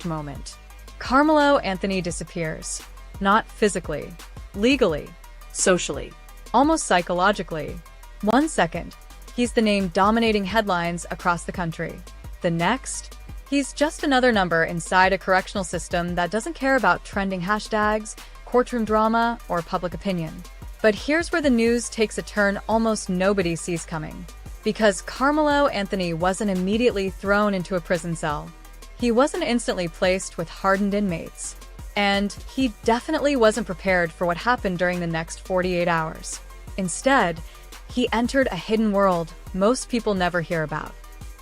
moment. Karmelo Anthony disappears. Not physically, legally, Socially. almost psychologically. 1 second, he's the name dominating headlines across the country. The next, he's just another number inside a correctional system that doesn't care about trending hashtags, courtroom drama, or public opinion. But here's where the news takes a turn almost nobody sees coming. Because Karmelo Anthony wasn't immediately thrown into a prison cell. He wasn't instantly placed with hardened inmates. And he definitely wasn't prepared for what happened during the next 48 hours. Instead, he entered a hidden world most people never hear about.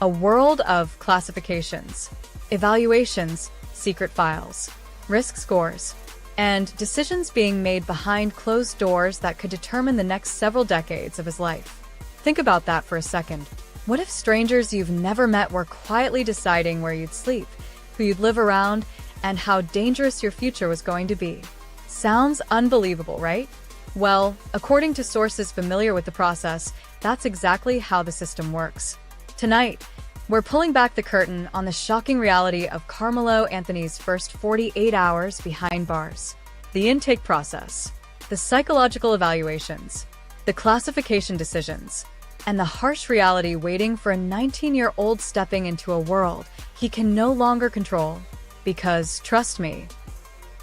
A world of classifications, evaluations, secret files, risk scores, and decisions being made behind closed doors that could determine the next several decades of his life. Think about that for a second. What if strangers you've never met were quietly deciding where you'd sleep, who you'd live around, and how dangerous your future was going to be? Sounds unbelievable, right? Well, according to sources familiar with the process, that's exactly how the system works. Tonight, we're pulling back the curtain on the shocking reality of Karmelo Anthony's first 48 hours behind bars. The intake process, the psychological evaluations, the classification decisions, and the harsh reality waiting for a 19-year-old stepping into a world he can no longer control. Because, trust me,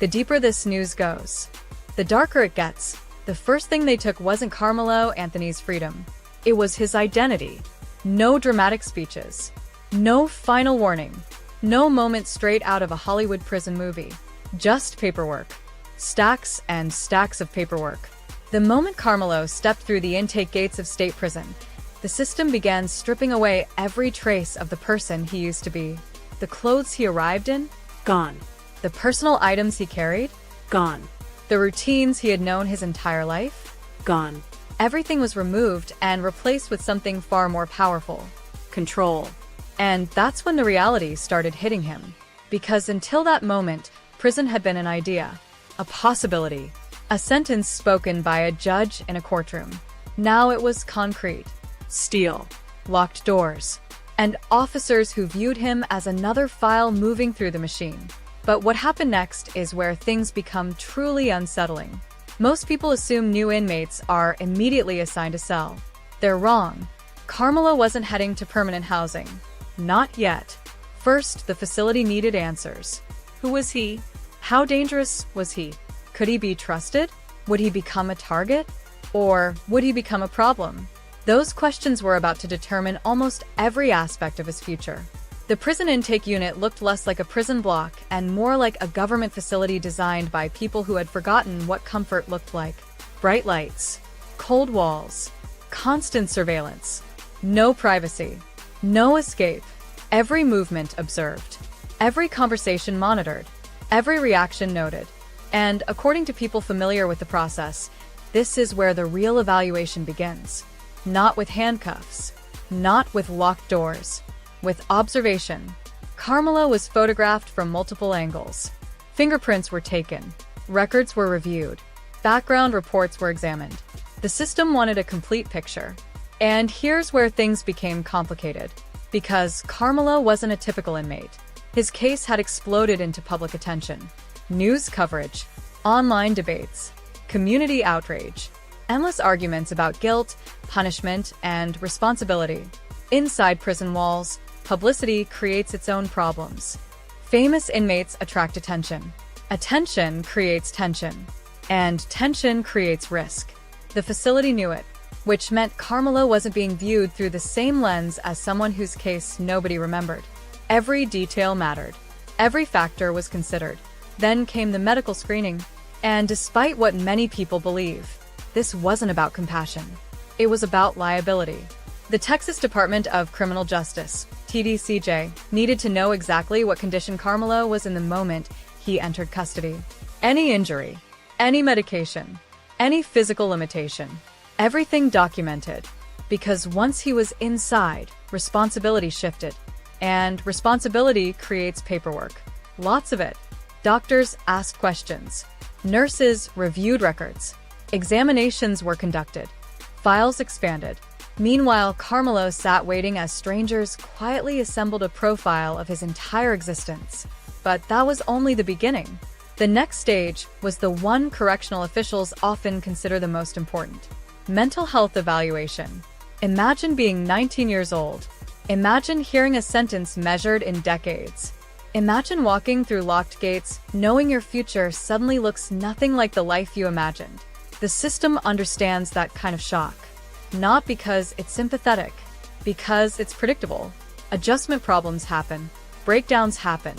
the deeper this news goes, the darker it gets. The first thing they took wasn't Karmelo Anthony's freedom. It was his identity. No dramatic speeches. No final warning. No moment straight out of a Hollywood prison movie. Just paperwork. Stacks and stacks of paperwork. The moment Karmelo stepped through the intake gates of state prison, the system began stripping away every trace of the person he used to be. The clothes he arrived in? Gone. The personal items he carried? Gone. The routines he had known his entire life? Gone. Everything was removed and replaced with something far more powerful. Control. And that's when the reality started hitting him. Because until that moment, prison had been an idea, a possibility, a sentence spoken by a judge in a courtroom. Now it was concrete. Steel. Locked doors. And officers who viewed him as another file moving through the machine. But what happened next is where things become truly unsettling. Most people assume new inmates are immediately assigned a cell. They're wrong. Karmelo wasn't heading to permanent housing. Not yet. First, the facility needed answers. Who was he? How dangerous was he? Could he be trusted? Would he become a target? Or would he become a problem? Those questions were about to determine almost every aspect of his future. The prison intake unit looked less like a prison block and more like a government facility designed by people who had forgotten what comfort looked like. Bright lights, cold walls, constant surveillance, no privacy, no escape, every movement observed, every conversation monitored, every reaction noted. And according to people familiar with the process, this is where the real evaluation begins. Not with handcuffs, not with locked doors, with observation. Karmelo was photographed from multiple angles. Fingerprints were taken, records were reviewed, background reports were examined. The system wanted a complete picture. And here's where things became complicated. Because Karmelo wasn't a typical inmate. His case had exploded into public attention. News coverage, online debates, community outrage, endless arguments about guilt, punishment, and responsibility. Inside prison walls, publicity creates its own problems. Famous inmates attract attention. Attention creates tension. And tension creates risk. The facility knew it, which meant Karmelo wasn't being viewed through the same lens as someone whose case nobody remembered. Every detail mattered. Every factor was considered. Then came the medical screening. And despite what many people believe, this wasn't about compassion. It was about liability. The Texas Department of Criminal Justice, TDCJ, needed to know exactly what condition Karmelo was in the moment he entered custody. Any injury, any medication, any physical limitation, everything documented. Because once he was inside, responsibility shifted. And responsibility creates paperwork. Lots of it. Doctors asked questions. Nurses reviewed records. Examinations were conducted. Files expanded. Meanwhile, Karmelo sat waiting as strangers quietly assembled a profile of his entire existence. But that was only the beginning. The next stage was the one correctional officials often consider the most important: mental health evaluation. Imagine being 19 years old. Imagine hearing a sentence measured in decades. Imagine walking through locked gates, knowing your future suddenly looks nothing like the life you imagined. The system understands that kind of shock. Not because it's sympathetic, because it's predictable. Adjustment problems happen, breakdowns happen,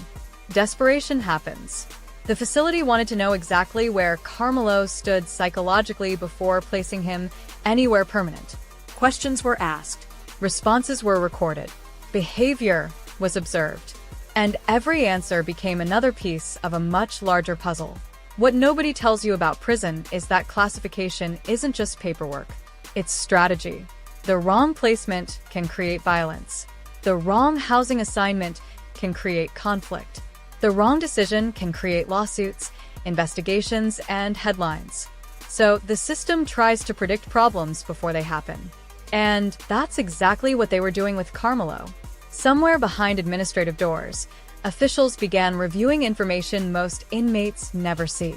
desperation happens. The facility wanted to know exactly where Karmelo stood psychologically before placing him anywhere permanent. Questions were asked. Responses were recorded. Behavior was observed. And every answer became another piece of a much larger puzzle. What nobody tells you about prison is that classification isn't just paperwork. It's strategy. The wrong placement can create violence. The wrong housing assignment can create conflict. The wrong decision can create lawsuits, investigations, and headlines. So the system tries to predict problems before they happen. And that's exactly what they were doing with Karmelo. Somewhere behind administrative doors, officials began reviewing information most inmates never see.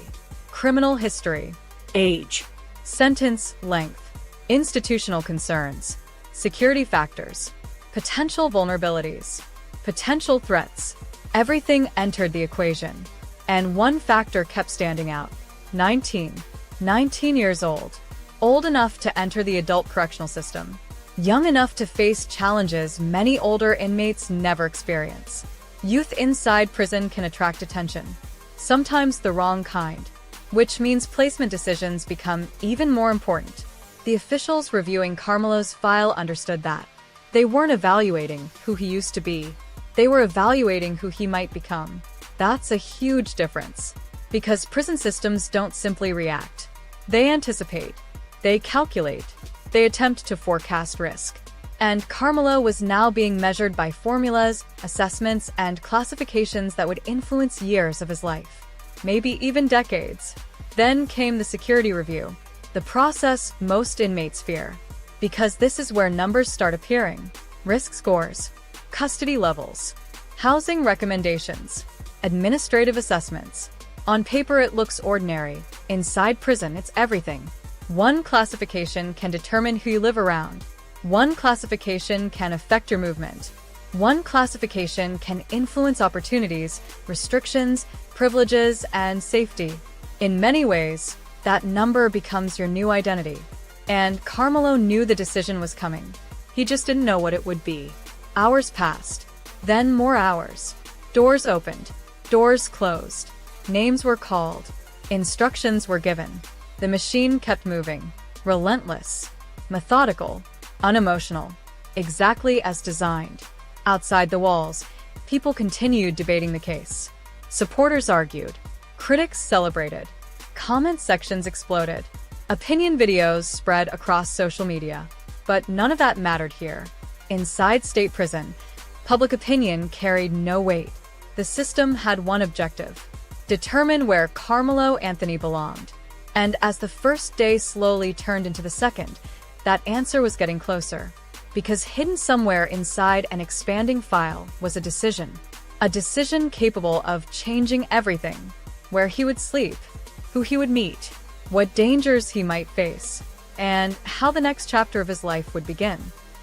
Criminal history, Age. sentence length, institutional concerns, security factors, potential vulnerabilities, potential threats. Everything entered the equation. And one factor kept standing out: 19. 19 years old. Old enough to enter the adult correctional system. Young enough to face challenges many older inmates never experience. Youth inside prison can attract attention, sometimes the wrong kind, which means placement decisions become even more important. The officials reviewing Karmelo's file understood that. They weren't evaluating who he used to be. They were evaluating who he might become. That's a huge difference, because prison systems don't simply react. They anticipate. They calculate. They attempt to forecast risk. And Karmelo was now being measured by formulas, assessments, and classifications that would influence years of his life, maybe even decades. Then came the security review, the process most inmates fear, because this is where numbers start appearing: risk scores, custody levels, housing recommendations, administrative assessments. On paper, it looks ordinary. Inside prison, it's everything. One classification can determine who you live around. One classification can affect your movement. One classification can influence opportunities, restrictions, privileges, and safety. In many ways, that number becomes your new identity. And Karmelo knew the decision was coming. He just didn't know what it would be. Hours passed. Then more hours. Doors opened. Doors closed. Names were called. Instructions were given. The machine kept moving. Relentless. Methodical. Unemotional. Exactly as designed. Outside the walls, people continued debating the case. Supporters argued. Critics celebrated. Comment sections exploded. Opinion videos spread across social media. But none of that mattered here. Inside state prison, public opinion carried no weight. The system had one objective: determine where Karmelo Anthony belonged. And as the first day slowly turned into the second, that answer was getting closer. Because hidden somewhere inside an expanding file was a decision. A decision capable of changing everything: where he would sleep, who he would meet, what dangers he might face, and how the next chapter of his life would begin.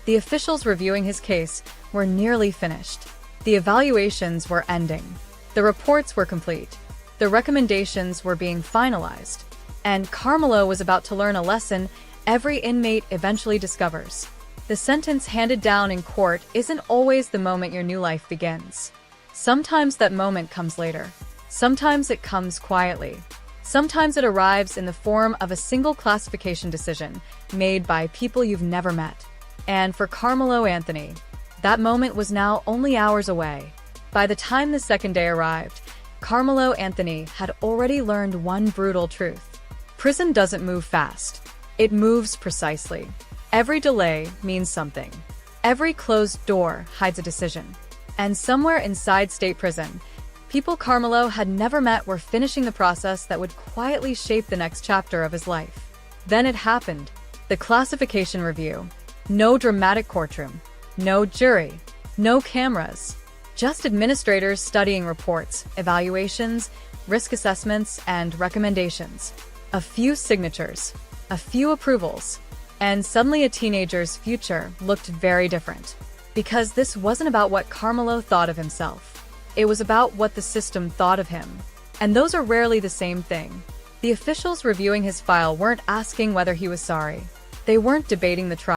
The officials reviewing his case were nearly finished. The evaluations were ending. The reports were complete. The recommendations were being finalized. And Karmelo was about to learn a lesson every inmate eventually discovers. The sentence handed down in court isn't always the moment your new life begins. Sometimes that moment comes later. Sometimes it comes quietly. Sometimes it arrives in the form of a single classification decision made by people you've never met. And for Karmelo Anthony, that moment was now only hours away. By the time the second day arrived, Karmelo Anthony had already learned one brutal truth. Prison doesn't move fast. It moves precisely. Every delay means something. Every closed door hides a decision. And somewhere inside state prison, people Karmelo had never met were finishing the process that would quietly shape the next chapter of his life. Then it happened. The classification review. No dramatic courtroom. No jury. No cameras. Just administrators studying reports, evaluations, risk assessments, and recommendations. A few signatures, a few approvals, and suddenly a teenager's future looked very different. Because this wasn't about what Karmelo thought of himself. It was about what the system thought of him. And those are rarely the same thing. The officials reviewing his file weren't asking whether he was sorry. They weren't debating the trial.